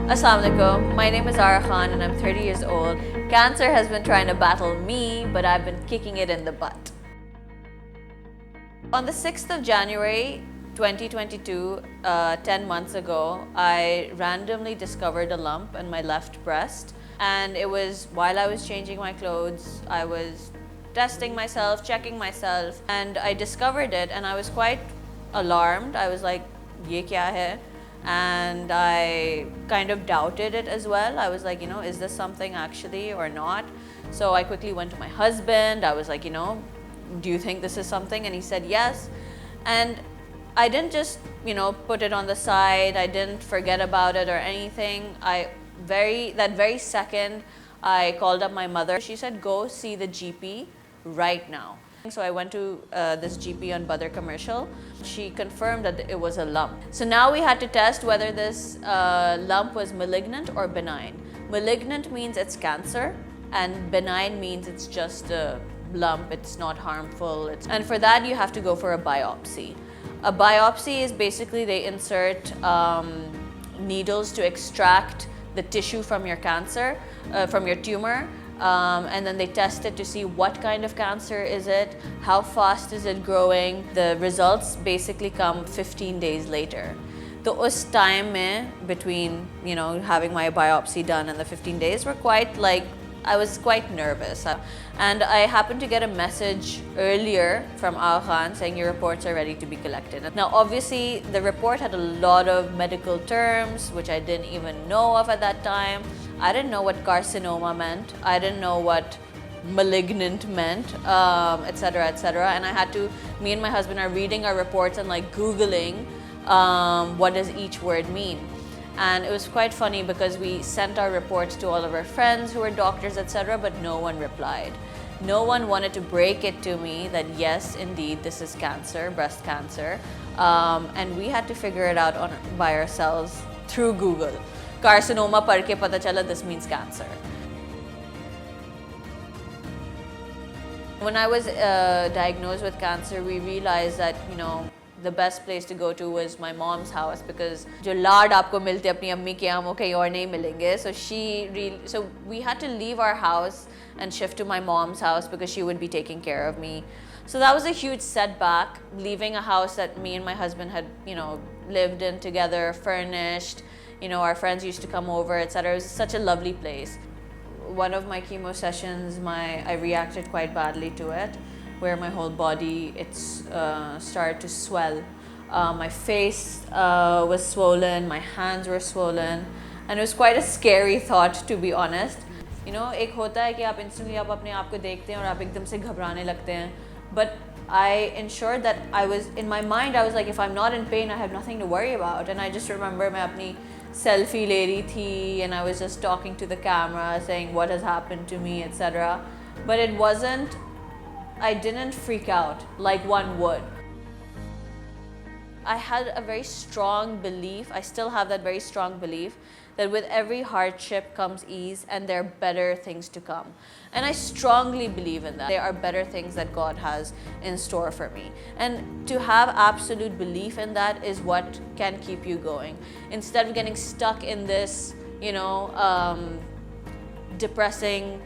Assalamualaikum. My name is Zahra and I'm 30 years old. Cancer has been trying to battle me, but I've been kicking it in the butt. On the 6th of January 2022, 10 months ago, I randomly discovered a lump in my left breast. And it was while I was changing my clothes, I was testing myself, checking myself, and I discovered it and I was quite alarmed. I was like, ye kya hai? And I kind of doubted it as well. I was like, is this something actually or not? So I quickly went to my husband. I was like, do you think this is something? And he said yes. And I didn't just, put it on the side. I didn't forget about it or anything. That very second, I called up my mother. She said, go see the GP right now. So I went to this GP on Badr Commercial. She confirmed that it was a lump. So now we had to test whether this lump was malignant or benign. Malignant means it's cancer, and benign means it's just a lump, it's not harmful. And for that, you have to go for a biopsy. A biopsy is basically they insert needles to extract the tissue from your cancer, from your tumor. And then they test it to see what kind of cancer is it, how fast is it growing. The results basically come 15 days later. So us time mein, between having my biopsy done and the 15 days were I was quite nervous. And I happened to get a message earlier from Al Khan saying your reports are ready to be collected. Now obviously the report had a lot of medical terms which I didn't even know of at that time. I didn't know what carcinoma meant. I didn't know what malignant meant, etc., etc. And me and my husband are reading our reports and Googling what does each word mean. And it was quite funny because we sent our reports to all of our friends who were doctors, etc., but no one replied. No one wanted to break it to me that yes, indeed, this is cancer, breast cancer. And we had to figure it out by ourselves through Google. Carcinoma padh ke pata chala this means cancer. When I was diagnosed with cancer, we realized that, the best place to go to was my mom's house because jo laad aapko milte apni ammi ke yahan wo kahin aur nahi milenge. So we had to leave our house and shift to my mom's house because she would be taking care of me. So that was a huge setback, leaving a house that me and my husband had, lived in together, furnished. Our friends used to come over, etc. It was such a lovely place. One of my chemo sessions, I reacted quite badly to it, where my whole body started to swell. My face was swollen, my hands were swollen, and it was quite a scary thought, to be honest. एक होता है कि आप instantly आप अपने आप को देखते हैं और आप एकदम से घबराने लगते हैं. But I ensured that in my mind, I was like, if I'm not in pain, I have nothing to worry about. And I just remember मैं अपनी selfie ले रही थी, and I was just talking to the camera, saying what has happened to me, etc. But I didn't freak out like one would. I had a very strong belief, I still have that very strong belief, that with every hardship comes ease and there are better things to come. And I strongly believe in that. There are better things that God has in store for me. And to have absolute belief in that is what can keep you going. Instead of getting stuck in this, depressing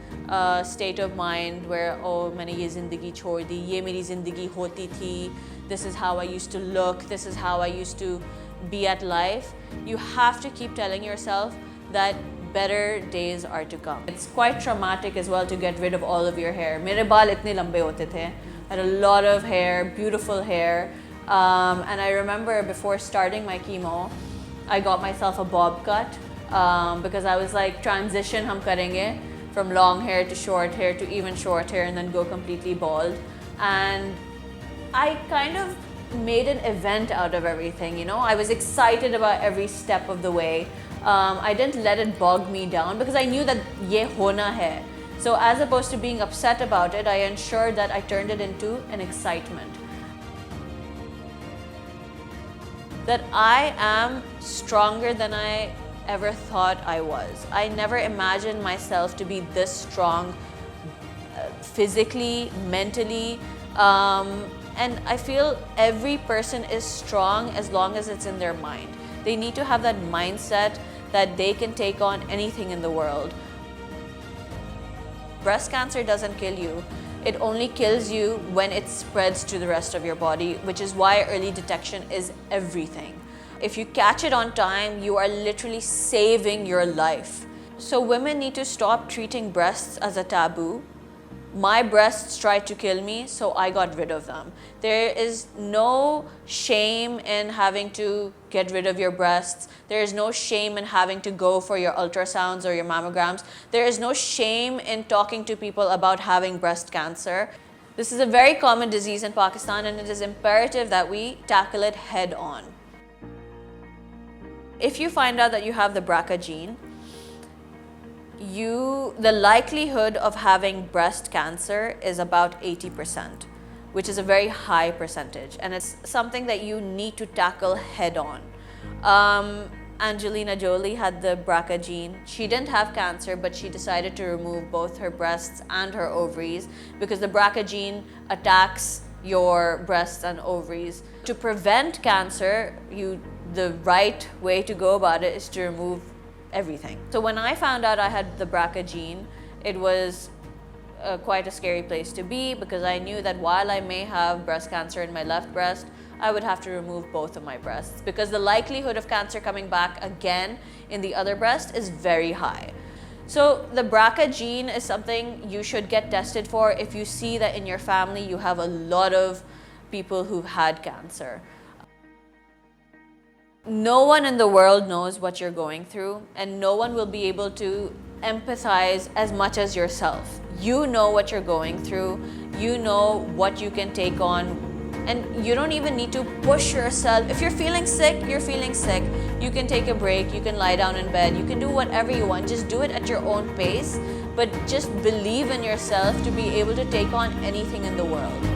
state of mind where मैंने ये ज़िंदगी छोड़ दी, ये मेरी ज़िंदगी होती थी, this is how I used to look, this is how I used to be at life. You have to keep telling yourself that better days are to come. It's quite traumatic as well to get rid of all of your hair. मेरे बाल इतने लंबे होते थे. I had a lot of hair, beautiful hair. And I remember before starting my chemo, I got myself a bob cut. Because I was like, transition hum karenge from long hair to short hair to even short hair and then go completely bald. And I kind of made an event out of everything, I was excited about every step of the way. I didn't let it bog me down because I knew that ye hona hai. So as opposed to being upset about it, I ensured that I turned it into an excitement. That I am stronger than I ever thought I was. I never imagined myself to be this strong physically, mentally, and I feel every person is strong as long as it's in their mind. They need to have that mindset that they can take on anything in the world. Breast cancer doesn't kill you. It only kills you when it spreads to the rest of your body, which is why early detection is everything. If you catch it on time, you are literally saving your life. So women need to stop treating breasts as a taboo. My breasts tried to kill me, so I got rid of them. There is no shame in having to get rid of your breasts. There is no shame in having to go for your ultrasounds or your mammograms. There is no shame in talking to people about having breast cancer. This is a very common disease in Pakistan, and it is imperative that we tackle it head on. If you find out that you have the BRCA gene, the likelihood of having breast cancer is about 80%, which is a very high percentage, and it's something that you need to tackle head on. Angelina Jolie had the BRCA gene. She didn't have cancer, but she decided to remove both her breasts and her ovaries because the BRCA gene attacks your breasts and ovaries. To prevent cancer, the right way to go about it is to remove everything. So when I found out I had the BRCA gene, it was quite a scary place to be because I knew that while I may have breast cancer in my left breast, I would have to remove both of my breasts because the likelihood of cancer coming back again in the other breast is very high. So the BRCA gene is something you should get tested for if you see that in your family you have a lot of people who've had cancer. No one in the world knows what you're going through, and no one will be able to empathize as much as yourself. You know what you're going through, you know what you can take on, and you don't even need to push yourself. If you're feeling sick, you're feeling sick. You can take a break, you can lie down in bed, you can do whatever you want. Just do it at your own pace, but just believe in yourself to be able to take on anything in the world.